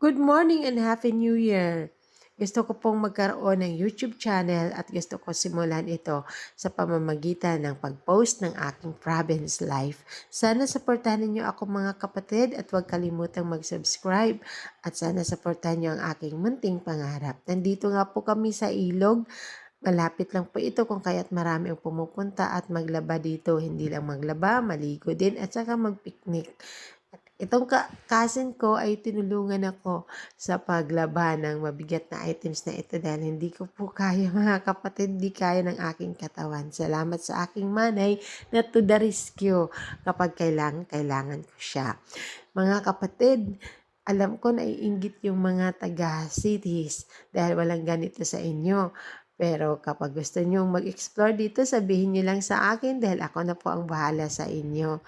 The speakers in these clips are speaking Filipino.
Good morning and Happy New Year! Gusto ko pong magkaroon ng YouTube channel at gusto ko simulan ito sa pamamagitan ng pag-post ng aking province life. Sana supportahan niyo ako mga kapatid at huwag kalimutang mag-subscribe at sana supportahan niyo ang aking munting pangarap. Nandito nga po kami sa ilog. Malapit lang po ito kung kaya't marami ang pumupunta at maglaba dito. Hindi lang maglaba, maligo din at saka mag-picnic. Itong cousin ko ay tinulungan ako sa paglaba ng mabigat na items na ito dahil hindi ko po kaya mga kapatid, hindi kaya ng aking katawan. Salamat sa aking manay na to the rescue kapag kailangan ko siya. Mga kapatid, alam ko naiinggit yung mga taga-cities dahil walang ganito sa inyo. Pero kapag gusto nyong mag-explore dito, sabihin nyo lang sa akin dahil ako na po ang bahala sa inyo.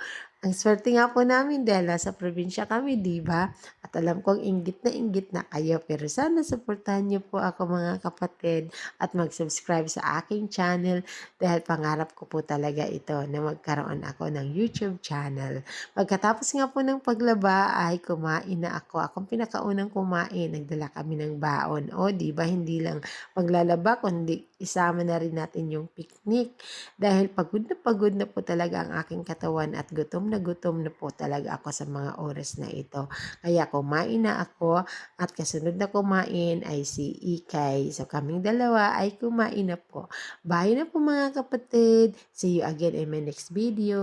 Ang swerte nga po namin dahil nasa probinsya kami, di ba? At alam kong inggit na kayo. Pero sana supportahan niyo po ako mga kapatid at mag-subscribe sa aking channel dahil pangarap ko po talaga ito na magkaroon ako ng YouTube channel. Pagkatapos nga po ng paglaba ay kumain na ako. Akong pinakaunang kumain. Nagdala kami ng baon. O, di ba? Hindi lang maglalaba, kundi isama na rin natin yung picnic. Dahil pagod na po talaga ang aking katawan at gutom na po talaga ako sa mga oras na ito. Kaya kumain na ako at kasunod na kumain ay si Ikay. So kaming dalawa ay kumain na po. Bye na po mga kapatid. See you again in my next video.